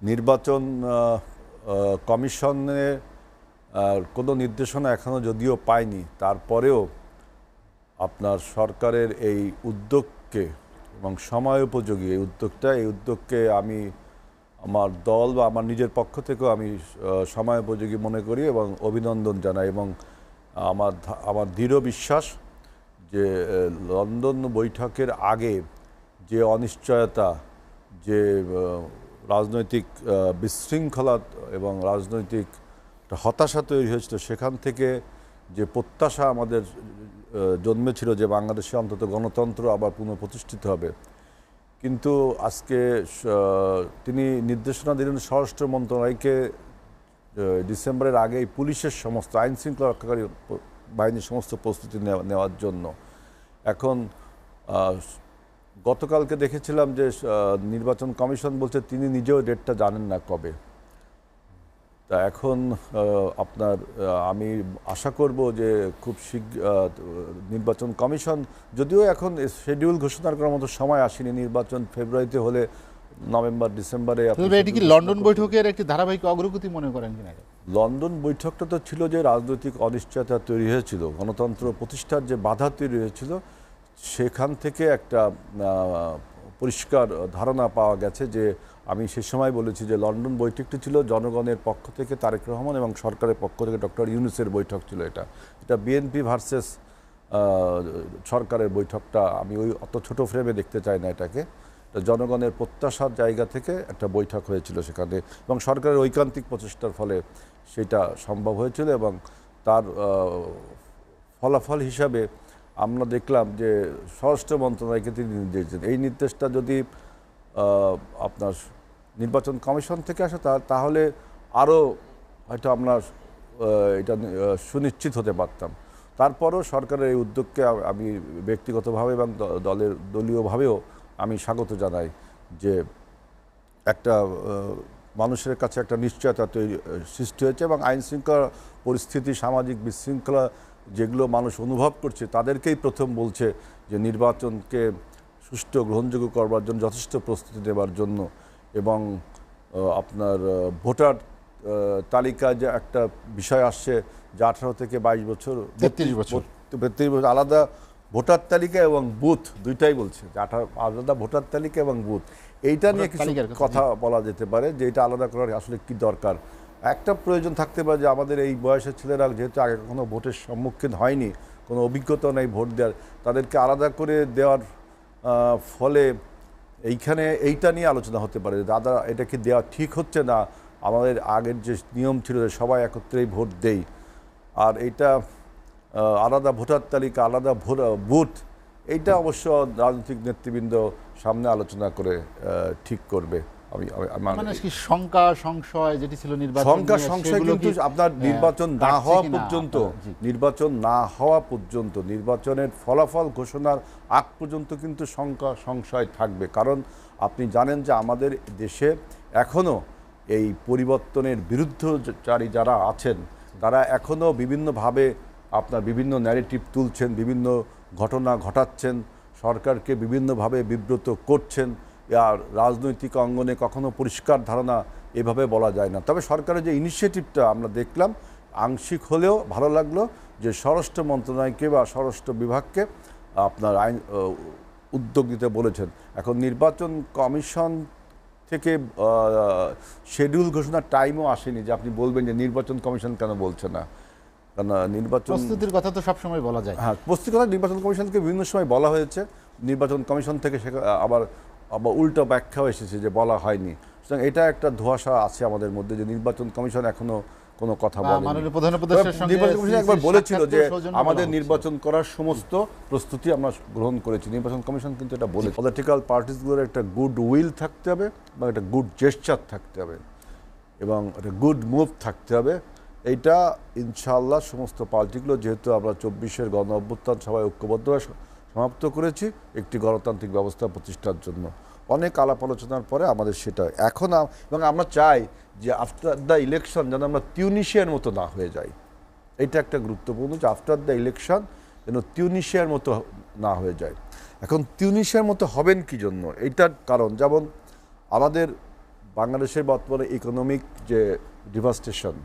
নির্বাচন কমিশনের কোনো নির্দেশনা এখনো যদিও পায়নি, তারপরেও আপনার সরকারের এই উদ্যোগকে এবং সময় উপযোগী এই উদ্যোগকে আমি আমার দল বা আমার নিজের পক্ষ থেকেও আমি সময় উপযোগী মনে করি এবং অভিনন্দন জানাই। এবং আমার দৃঢ় বিশ্বাস যে লন্ডন বৈঠকের আগে যে অনিশ্চয়তা, যে রাজনৈতিক বিশৃঙ্খলা এবং রাজনৈতিক হতাশা তৈরি হয়েছিল, সেখান থেকে যে প্রত্যাশা আমাদের জন্মেছিল যে বাংলাদেশে অন্তত গণতন্ত্র আবার পুনঃপ্রতিষ্ঠিত হবে, কিন্তু আজকে তিনি নির্দেশনা দিলেন স্বরাষ্ট্র মন্ত্রণালয়কে ডিসেম্বরের আগেই পুলিশের সমস্ত আইন শৃঙ্খলা রক্ষাকারী বাহিনীর সমস্ত প্রস্তুতি নেওয়ার জন্য। এখন গতকালকে দেখেছিলাম যে নির্বাচন কমিশন বলছে তিনি নিজেও ডেটটা জানেন না কবে। তা এখন আপনার আমি আশা করব যে খুব শীঘ্র নির্বাচন কমিশন, যদিও এখন শিডিউল ঘোষণা করার মতো সময় আসেনি, নির্বাচন ফেব্রুয়ারিতে হলে নভেম্বর ডিসেম্বরে। এটি কি লন্ডন বৈঠকের একটি ধারাবাহিক অগ্রগতি মনে করেন কিনা? লন্ডন বৈঠকটা তো ছিল যে রাজনৈতিক অনিশ্চয়তা তৈরি হয়েছিল, গণতন্ত্র প্রতিষ্ঠার যে বাধা তৈরি হয়েছিল, সেখান থেকে একটা পরিষ্কার ধারণা পাওয়া গেছে যে আমি সে সময় বলেছি যে লন্ডন বৈঠকটি ছিল জনগণের পক্ষ থেকে তারেক রহমান এবং সরকারের পক্ষ থেকে ডক্টর ইউনূসের বৈঠক ছিল। এটা বিএনপি ভার্সেস সরকারের বৈঠকটা আমি ওই অত ছোট ফ্রেমে দেখতে চাই না এটাকে। জনগণের প্রত্যাশার জায়গা থেকে একটা বৈঠক হয়েছিল সেখানে, এবং সরকারের ঐকান্তিক প্রচেষ্টার ফলে সেটা সম্ভব হয়েছিল। এবং তার ফলাফল হিসাবে আমরা দেখলাম যে স্বরাষ্ট্র মন্ত্রণালয়কে তিনি নির্দেশ দেন, এই নির্দেশটা যদি আপনার নির্বাচন কমিশন থেকে আসে তাহলে আরও হয়তো আমরা এটা সুনিশ্চিত হতে পারতাম। তারপরও সরকারের এই উদ্যোগকে আমি ব্যক্তিগতভাবে এবং দলীয়ভাবেও আমি স্বাগত জানাই যে একটা মানুষের কাছে একটা নিশ্চয়তা সৃষ্টি হয়েছে এবং আইন শৃঙ্খলা পরিস্থিতি, সামাজিক বিশৃঙ্খলা যেগুলো মানুষ অনুভব করছে তাদেরকেই প্রথম বলছে যে নির্বাচনকে সুষ্ঠু গ্রহণযোগ্য করবার জন্য যথেষ্ট প্রস্তুতি নেবার জন্য। এবং আপনার ভোটার তালিকায় যে একটা বিষয় আসছে যে 18 থেকে 22 বছর 33 বছর আলাদা ভোটার তালিকা এবং বুথ দুইটাই বলছে যে আলাদা ভোটার তালিকা এবং বুথ, এইটা নিয়ে কিছু কথা বলা যেতে পারে যে এটা আলাদা করার আসলে কি দরকার। একটা প্রয়োজন থাকতে পারে যে আমাদের এই বয়সের ছেলেরা যেহেতু আগে কখনো ভোটের সম্মুখীন হয়নি, কোনো অভিজ্ঞতা নেই ভোট দেওয়ার, তাদেরকে আলাদা করে দেওয়ার ফলে এইটা নিয়ে আলোচনা হতে পারে দাদা এটা কি দেওয়া ঠিক হচ্ছে না, আমাদের আগের যে নিয়ম ছিল যে সবাই একত্রেই ভোট দেই, আর এইটা আলাদা ভোটার তালিকা আলাদা বুথ, এইটা অবশ্য রাজনৈতিক নেতৃবৃন্দ সামনে আলোচনা করে ঠিক করবে। শঙ্কা সংশয় যেটি ছিল সংশয় কিন্তু আপনার নির্বাচন না হওয়া পর্যন্ত নির্বাচনের ফলাফল ঘোষণার আগ পর্যন্ত কিন্তু শঙ্কা সংশয় থাকবে। কারণ আপনি জানেন যে আমাদের দেশে এখনো এই পরিবর্তনের বিরুদ্ধচারী যারা আছেন তারা এখনো বিভিন্নভাবে আপনার বিভিন্ন ন্যারেটিভ তুলছেন, বিভিন্ন ঘটনা ঘটাচ্ছেন, সরকারকে বিভিন্নভাবে বিব্রত করছেন। আর রাজনৈতিক অঙ্গনে কখনো পরিষ্কার ধারণা এভাবে বলা যায় না। তবে সরকারের যে ইনিশিয়েটিভটা আমরা দেখলাম আংশিক হলেও ভালো লাগলো যে স্বরাষ্ট্র মন্ত্রণালয়কে বা স্বরাষ্ট্র বিভাগকে আপনার উদ্যোগ দিতে বলেছেন। এখন নির্বাচন কমিশন থেকে শিডিউল ঘোষণার টাইমও আসেনি যে আপনি বলবেন যে নির্বাচন কমিশন কেন বলছে না, কারণ নির্বাচন প্রস্তুতির কথা তো সবসময় বলা যায়। হ্যাঁ, প্রস্তুতির কথা নির্বাচন কমিশনকে বিভিন্ন সময় বলা হয়েছে, নির্বাচন কমিশন থেকে আবার উল্টো ব্যাখ্যাও এসেছে যে বলা হয়নি। সুতরাং এটা একটা ধোঁয়াশা আছে আমাদের মধ্যে যে নির্বাচন কমিশন এখনো কোনো কথা বলেনি। নির্বাচন কমিশন একবার বলেছিল যে আমাদের নির্বাচন করার সমস্ত প্রস্তুতি আমরা গ্রহণ করেছি, নির্বাচন কমিশন কিন্তু এটা বলে। পলিটিক্যাল পার্টিসগুলোর একটা গুড উইল থাকতে হবে এবং একটা গুড জেস্চার থাকতে হবে এবং একটা গুড মুভ থাকতে হবে। এইটা ইনশাআল্লাহ সমস্ত পার্টিগুলো, যেহেতু আমরা 24-এর গণ অভ্যুত্থান সবাই ঐক্যবদ্ধভাবে সমাপ্ত করেছি একটি গণতান্ত্রিক ব্যবস্থা প্রতিষ্ঠার জন্য, অনেক আলাপ আলোচনার পরে আমাদের সেটা এখন এবং আমরা চাই যে আফটার দ্য ইলেকশন যেন আমরা তিউনিশিয়ার মতো না হয়ে যাই। এটা একটা গুরুত্বপূর্ণ যে আফটার দ্য ইলেকশন যেন তিউনিশিয়ার মতো না হয়ে যায়। এখন তিউনিশিয়ার মতো হবেন কি জন্য, এইটার কারণ যেমন আমাদের বাংলাদেশের বর্তমানে ইকোনমিক যে ডিভাস্টেশন,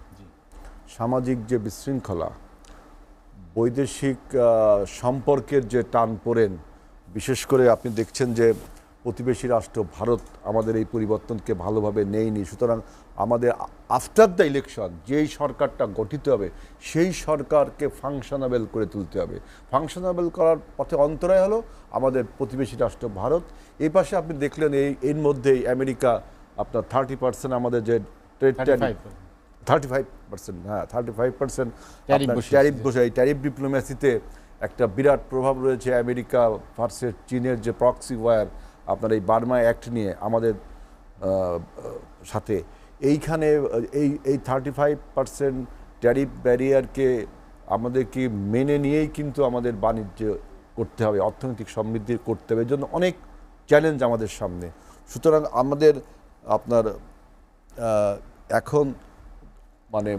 সামাজিক যে বিশৃঙ্খলা, বৈদেশিক সম্পর্কের যে টানপোড়েন, বিশেষ করে আপনি দেখছেন যে প্রতিবেশী রাষ্ট্র ভারত আমাদের এই পরিবর্তনকে ভালোভাবে নেয়নি। সুতরাং আমাদের আফটার দ্য ইলেকশন যেই সরকারটা গঠিত হবে সেই সরকারকে ফাংশনাবেল করে তুলতে হবে। ফাংশনাবেল করার পথে অন্তরায় হলো আমাদের প্রতিবেশী রাষ্ট্র ভারত। এই পাশে আপনি দেখলেন এর মধ্যেই আমেরিকা আপনার 30% আমাদের যে ট্রেড 35%, হ্যাঁ 35% ট্যারিফ বসে, এই ট্যারিফ ডিপ্লোম্যাসিতে একটা বিরাট প্রভাব রয়েছে আমেরিকা ভার্সেস চীনের যে প্রক্সি ওয়ার আপনার এই বার্মা অ্যাক্ট নিয়ে আমাদের সাথে এইখানে এই 35% ট্যারিফ ব্যারিয়ারকে আমাদেরকে মেনে নিয়েই কিন্তু আমাদের বাণিজ্য করতে হবে, অর্থনৈতিক সমৃদ্ধি করতে হবে। এর জন্য অনেক চ্যালেঞ্জ আমাদের সামনে। সুতরাং আমাদের আপনার এখন মানে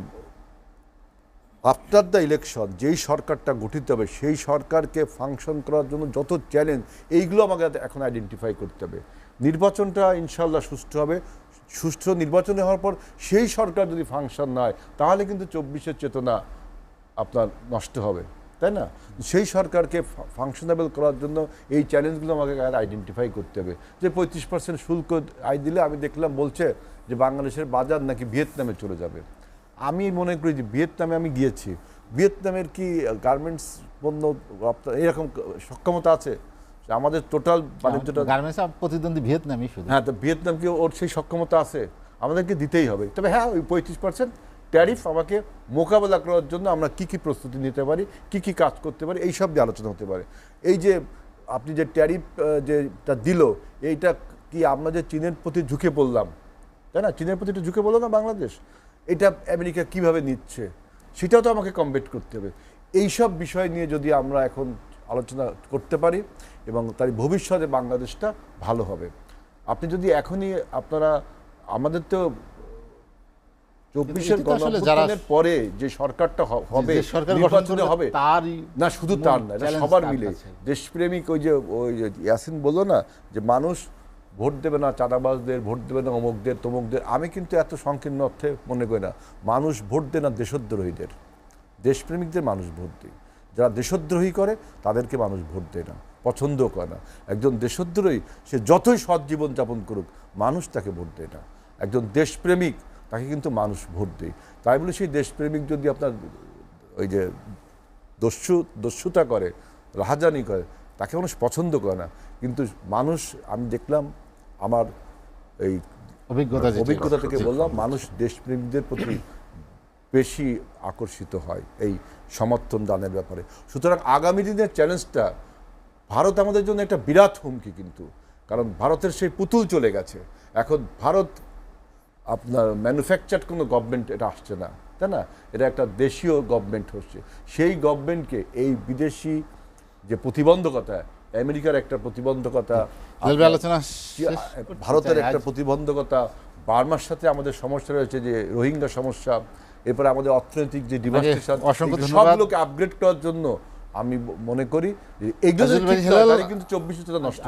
আফটার দ্য ইলেকশন যেই সরকারটা গঠিত হবে সেই সরকারকে ফাংশন করার জন্য যত চ্যালেঞ্জ এইগুলো আমাকে এখন আইডেন্টিফাই করতে হবে। নির্বাচনটা ইনশাল্লাহ সুষ্ঠু হবে। সুষ্ঠু নির্বাচনে হওয়ার পর সেই সরকার যদি ফাংশন না হয় তাহলে কিন্তু 24-এর চেতনা আপনার নষ্ট হবে, তাই না? সেই সরকারকে ফাংশনেবল করার জন্য এই চ্যালেঞ্জগুলো আমাকে আইডেন্টিফাই করতে হবে। যে 35% শুল্ক আয় দিলে আমি দেখলাম বলছে যে বাংলাদেশের বাজার নাকি ভিয়েতনামে চলে যাবে। আমি মনে করি যে ভিয়েতনামে আমি গিয়েছি, ভিয়েতনামের কি গার্মেন্টস পণ্য এরকম সক্ষমতা আছে? আমাদের টোটাল বাণিজ্যটা গার্মেন্টস প্রতিদ্বন্দ্বী ভিয়েতনামই শুধু। হ্যাঁ, তো ভিয়েতনাম কি ওর সেই সক্ষমতা আছে? আমাদেরকে দিতেই হবে। তবে হ্যাঁ, ওই 35% ট্যারিফ আমাকে মোকাবেলা করার জন্য আমরা কি কি প্রস্তুতি নিতে পারি, কি কি কাজ করতে পারি, এই সব দিয়ে আলোচনা হতে পারে। এই যে আপনি যে ট্যারিফ যেটা দিল, এইটা কি আমরা যে চীনের প্রতি ঝুঁকে পড়লাম, তাই না? চীনের প্রতি একটু ঝুঁকে পড়লো না বাংলাদেশ? এটা আমেরিকা কিভাবে নিচ্ছে সেটাও তো আমাকে কমবেট করতে হবে। এইসব বিষয় নিয়ে যদি আমরা এখন আলোচনা করতে পারি এবং তার ভবিষ্যতে বাংলাদেশটা ভালো হবে। আপনি যদি এখনই আপনারা আমাদের তো 24-এর গণঅভ্যুত্থানের পরে যে সরকারটা হবে, নির্বাচনে হবে, না শুধু তার না, এটা সবার মিলে দেশপ্রেমিক। ওই যে ইয়াসিন বললো না যে মানুষ ভোট দেবে না চাঁদাবাজদের, ভোট দেবে না অমুকদের তমুকদের। আমি কিন্তু এত সংকীর্ণ অর্থে মনে করি না। মানুষ ভোট দেয় না দেশদ্রোহীদের, দেশপ্রেমিকদের মানুষ ভোট দেয়। যারা দেশদ্রোহী করে তাদেরকে মানুষ ভোট দেয় না, পছন্দও করে না। একজন দেশদ্রোহী সে যতই সৎ জীবন যাপন করুক মানুষ তাকে ভোট দেয় না। একজন দেশপ্রেমিক তাকে কিন্তু মানুষ ভোট দেয়। তাই বলে সেই দেশপ্রেমিক যদি আপনার ওই যে দস্যুতা করে, রাহাজানি করে, তাকে মানুষ পছন্দ করে না। কিন্তু মানুষ, আমি দেখলাম আমার এই অভিজ্ঞতা থেকে বললাম, মানুষ দেশপ্রেমিকদের প্রতি বেশি আকর্ষিত হয় এই সমর্থন দানের ব্যাপারে। সুতরাং আগামী দিনের চ্যালেঞ্জটা ভারত আমাদের জন্য একটা বিরাট হুমকি কিন্তু, কারণ ভারতের সেই পুতুল চলে গেছে। এখন ভারত আপনার ম্যানুফ্যাকচার্ড কোনো গভর্নমেন্ট এটা আসছে না, তাই না? এটা একটা দেশীয় গভর্নমেন্ট হচ্ছে। সেই গভর্নমেন্টকে এই বিদেশি যে প্রতিবন্ধকতা, আমেরিকার একটা প্রতিবন্ধকতা, ভারতের একটা প্রতিবন্ধকতা, বার্মার সাথে আমাদের সমস্যা রয়েছে যে রোহিঙ্গা সমস্যা, এরপরে আমাদের অর্থনৈতিক যে ডিভাস্টেশন, সবগুলোকে আপগ্রেড করার জন্য আমি মনে করি যে এইগুলো কিন্তু 24-এ নষ্ট।